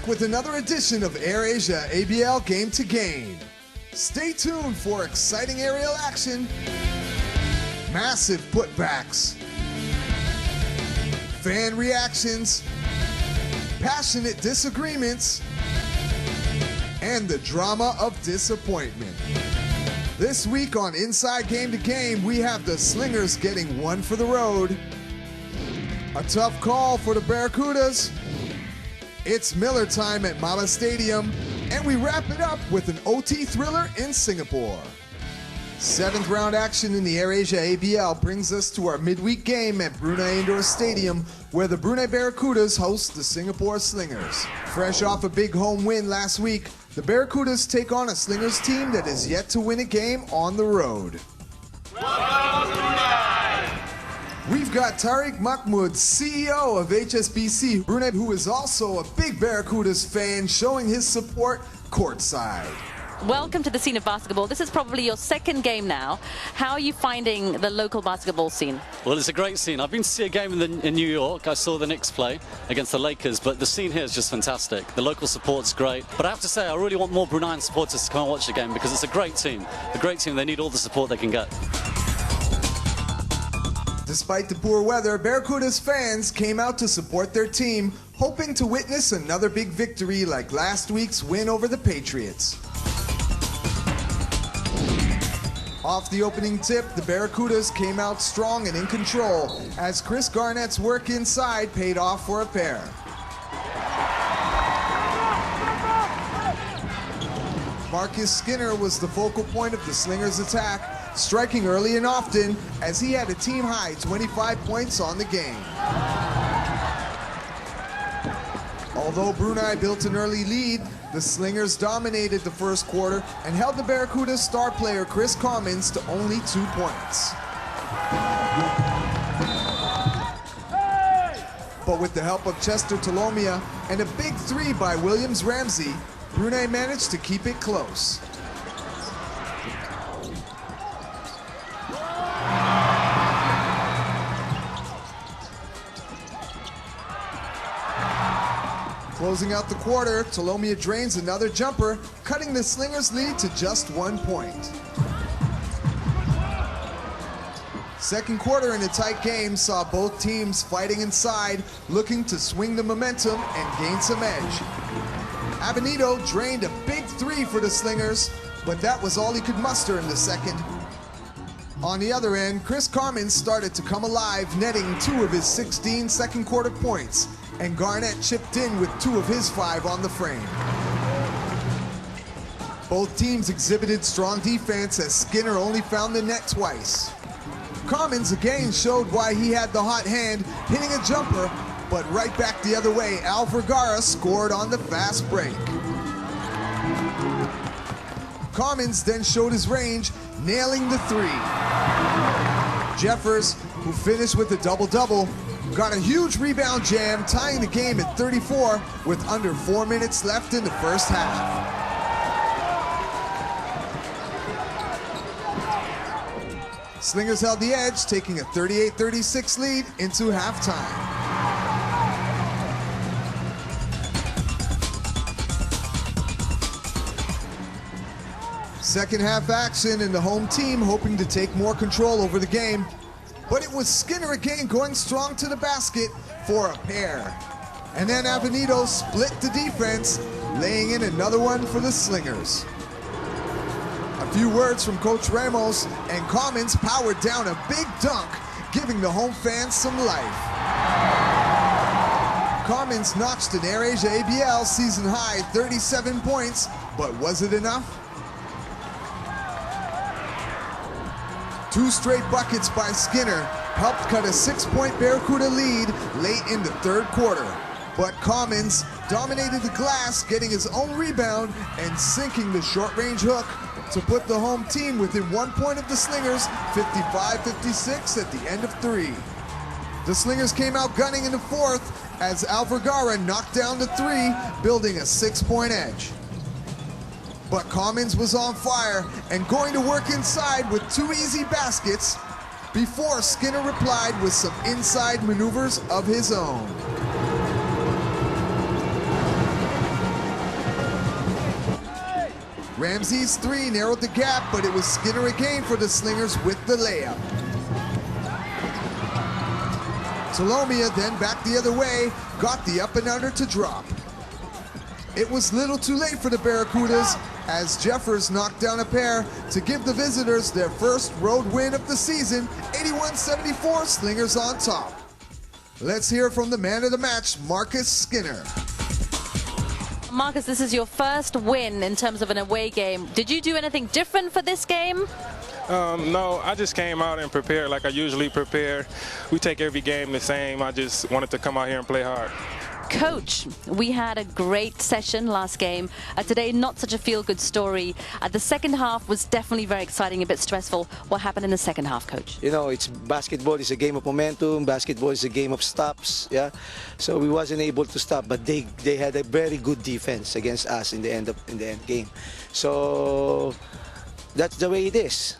back with another edition of AirAsia ABL Game to Game. Stay tuned for exciting aerial action, massive putbacks, fan reactions, passionate disagreements, and the drama of disappointment. This week on Inside Game to Game, we have the Slingers getting one for the road. A tough call for the Barracudas. It's Miller time at Mama Stadium, and we wrap it up with an OT thriller in Singapore. 7th round action in the AirAsia ABL brings us to our midweek game at Brunei Indoor Stadium, where the Brunei Barracudas host the Singapore Slingers. Fresh off a big home win last week, the Barracudas take on a Slingers team that is yet to win a game on the road. We've got Tariq Mahmoud, CEO of HSBC Brunei, who is also a big Barracudas fan, showing his support courtside. Welcome to the scene of basketball. This is probably your second game now. How are you finding the local basketball scene? Well, it's a great scene. I've been to see a game in New York. I saw the Knicks play against the Lakers, but the scene here is just fantastic. The local support's great. But I have to say, I really want more Bruneian supporters to come and watch the game because it's a great team. A great team. They need all the support they can get. Despite the poor weather, Barracudas fans came out to support their team, hoping to witness another big victory like last week's win over the Patriots. Off the opening tip, the Barracudas came out strong and in control, as Chris Garnett's work inside paid off for a pair. Marcus Skinner was the focal point of the Slingers' attack, striking early and often, as he had a team-high 25 points on the game. Although Brunei built an early lead, the Slingers dominated the first quarter and held the Barracudas star player Chris Commons to only 2 points. But with the help of Chester Tolomia and a big three by Williams Ramsey, Brunei managed to keep it close. Closing out the quarter, Tolomia drains another jumper, cutting the Slingers' lead to just 1 point. Second quarter in a tight game saw both teams fighting inside, looking to swing the momentum and gain some edge. Avenito drained a big three for the Slingers, but that was all he could muster in the second. On the other end, Chris Commons started to come alive, netting 2 of his 16 second quarter points, and Garnett chipped in with 2 of his 5 on the frame. Both teams exhibited strong defense as Skinner only found the net twice. Commons again showed why he had the hot hand, hitting a jumper, but right back the other way, Al Vergara scored on the fast break. Commons then showed his range, nailing the 3. Jeffers, who finished with a double-double, got a huge rebound jam, tying the game at 34 with under 4 minutes left in the first half. Slingers held the edge, taking a 38-36 lead into halftime. Second half action, and the home team hoping to take more control over the game. But it was Skinner again going strong to the basket for a pair. And then Avenito split the defense, laying in another one for the Slingers. A few words from Coach Ramos, and Commons powered down a big dunk, giving the home fans some life. Commons notched an AirAsia ABL season high 37 points, but was it enough? 2 straight buckets by Skinner helped cut a 6-point Barracuda lead late in the third quarter. But Commons dominated the glass, getting his own rebound and sinking the short-range hook to put the home team within 1 point of the Slingers, 55-56 at the end of 3. The Slingers came out gunning in the fourth as Al Vergara knocked down the 3, building a 6-point edge. But Commons was on fire and going to work inside with 2 easy baskets before Skinner replied with some inside maneuvers of his own. Ramsey's three narrowed the gap, but it was Skinner again for the Slingers with the layup. Salomia then back the other way, got the up and under to drop. It was little too late for the Barracudas as Jeffers knocked down a pair to give the visitors their first road win of the season, 81-74, Slingers on top. Let's hear from the man of the match, Marcus Skinner. Marcus, this is your first win in terms of an away game. Did you do anything different for this game? No, I just came out and prepared like I usually prepare. We take every game the same. I just wanted to come out here and play hard. Coach, we had a great session last game. Today, not such a feel-good story. The second half was definitely very exciting, a bit stressful. What happened in the second half, Coach? You know, it's basketball is a game of momentum. Basketball is a game of stops. Yeah, so we wasn't able to stop, but they had a very good defense against us in the end game. So that's the way it is.